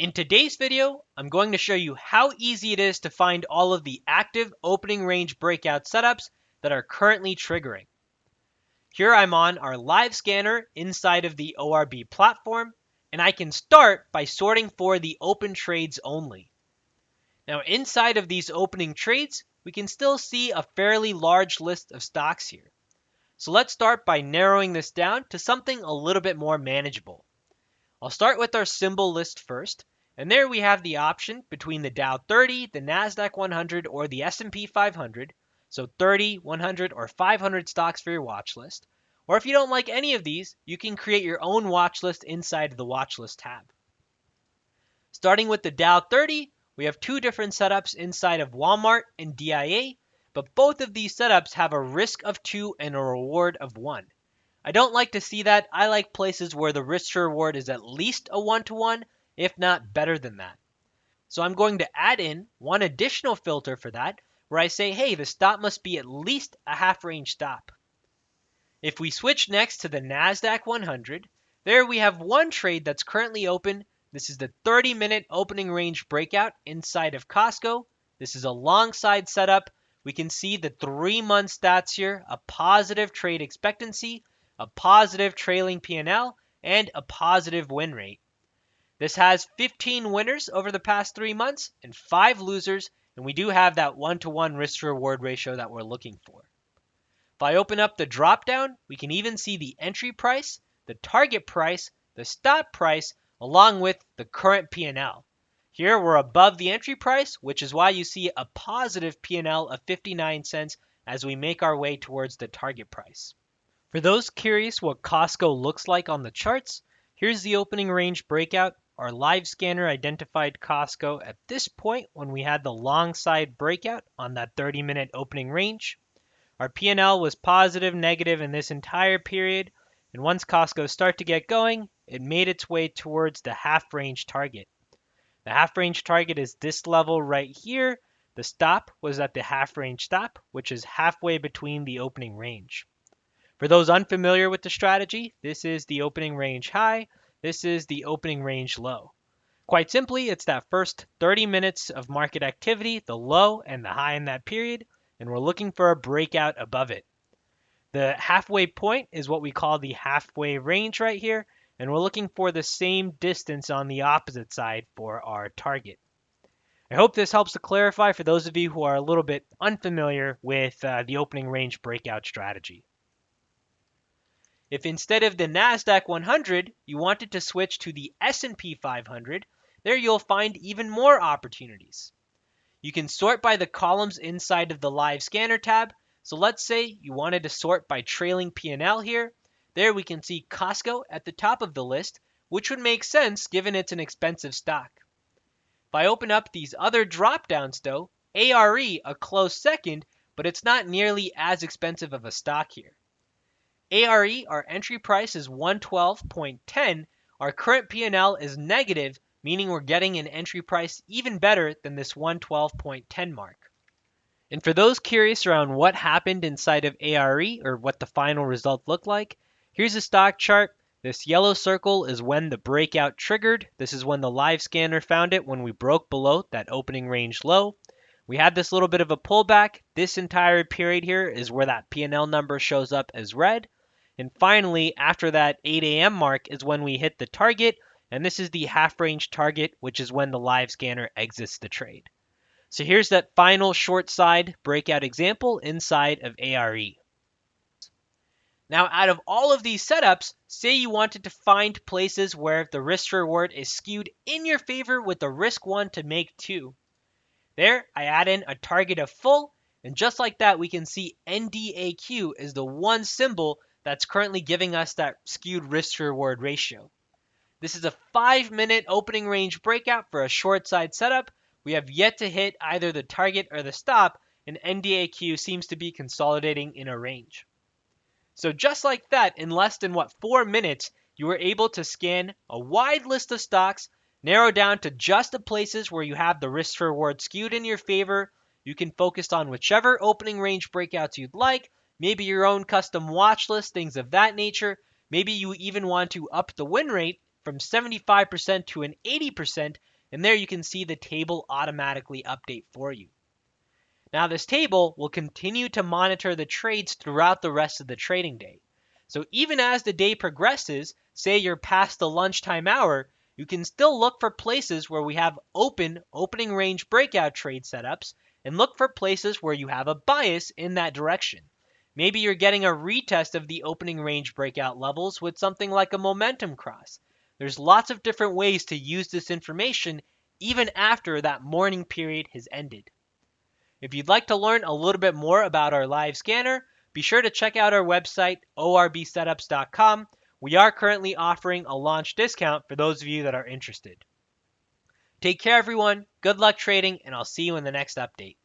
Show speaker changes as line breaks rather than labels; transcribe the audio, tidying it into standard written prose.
In today's video, I'm going to show you how easy it is to find all of the active opening range breakout setups that are currently triggering. Here I'm on our live scanner inside of the ORB platform, and I can start by sorting for the open trades only. Now inside of these opening trades, we can still see a fairly large list of stocks here. So let's start by narrowing this down to something a little bit more manageable. I'll start with our symbol list first, and there we have the option between the Dow 30, the Nasdaq 100, or the S&P 500, so 30, 100, or 500 stocks for your watch list. Or if you don't like any of these, you can create your own watch list inside of the watch list tab. Starting with the Dow 30, we have two different setups inside of Walmart and DIA, but both of these setups have a risk of 2 and a reward of 1. I don't like to see that. I like places where the risk to reward is at least a 1-to-1, if not better than that. So I'm going to add in one additional filter for that, where I say, hey, the stop must be at least a half range stop. If we switch next to the Nasdaq 100, there we have one trade that's currently open. This is the 30-minute opening range breakout inside of Costco. This is a long side setup. We can see the 3-month stats here, a positive trade expectancy, a positive trailing P&L, and a positive win rate. This has 15 winners over the past 3 months and 5 losers, and we do have that 1-to-1 risk to reward ratio that we're looking for. If I open up the drop down, we can even see the entry price, the target price, the stop price, along with the current P&L. Here we're above the entry price, which is why you see a positive P&L of 59 cents as we make our way towards the target price. For those curious what Costco looks like on the charts, here's the opening range breakout. Our live scanner identified Costco at this point when we had the long side breakout on that 30-minute opening range. Our P&L was positive, negative in this entire period, and once Costco started to get going, it made its way towards the half range target. The half range target is this level right here. The stop was at the half range stop, which is halfway between the opening range. For those unfamiliar with the strategy, this is the opening range high. This is the opening range low. Quite simply, it's that first 30 minutes of market activity, the low and the high in that period, and we're looking for a breakout above it. The halfway point is what we call the halfway range right here, and we're looking for the same distance on the opposite side for our target. I hope this helps to clarify for those of you who are a little bit unfamiliar with the opening range breakout strategy. If instead of the Nasdaq 100, you wanted to switch to the S&P 500, there you'll find even more opportunities. You can sort by the columns inside of the live scanner tab. So let's say you wanted to sort by trailing P&L here. There we can see Costco at the top of the list, which would make sense given it's an expensive stock. If I open up these other drop downs though, ARE a close second, but it's not nearly as expensive of a stock here. ARE, our entry price is 112.10. Our current P&L is negative, meaning we're getting an entry price even better than this 112.10 mark. And for those curious around what happened inside of ARE or what the final result looked like, here's a stock chart. This yellow circle is when the breakout triggered. This is when the live scanner found it when we broke below that opening range low. We had this little bit of a pullback. This entire period here is where that P&L number shows up as red. And finally, after that 8 a.m. mark is when we hit the target, and this is the half range target, which is when the live scanner exits the trade. So here's that final short side breakout example inside of ARE. Now, out of all of these setups, say you wanted to find places where the risk reward is skewed in your favor with a risk 1 to make 2. There, I add in a target of full, and just like that, we can see NDAQ is the one symbol that's currently giving us that skewed risk to reward ratio. This is a 5-minute opening range breakout for a short side setup. We have yet to hit either the target or the stop, and NDAQ seems to be consolidating in a range. So just like that, in less than 4 minutes, you were able to scan a wide list of stocks, narrow down to just the places where you have the risk to reward skewed in your favor. You can focus on whichever opening range breakouts you'd like, maybe your own custom watch list, things of that nature. Maybe you even want to up the win rate from 75% to an 80%, and there you can see the table automatically update for you. Now this table will continue to monitor the trades throughout the rest of the trading day. So even as the day progresses, say you're past the lunchtime hour, you can still look for places where we have opening range breakout trade setups and look for places where you have a bias in that direction. Maybe you're getting a retest of the opening range breakout levels with something like a momentum cross. There's lots of different ways to use this information even after that morning period has ended. If you'd like to learn a little bit more about our live scanner, be sure to check out our website, orbsetups.com. We are currently offering a launch discount for those of you that are interested. Take care, everyone. Good luck trading, and I'll see you in the next update.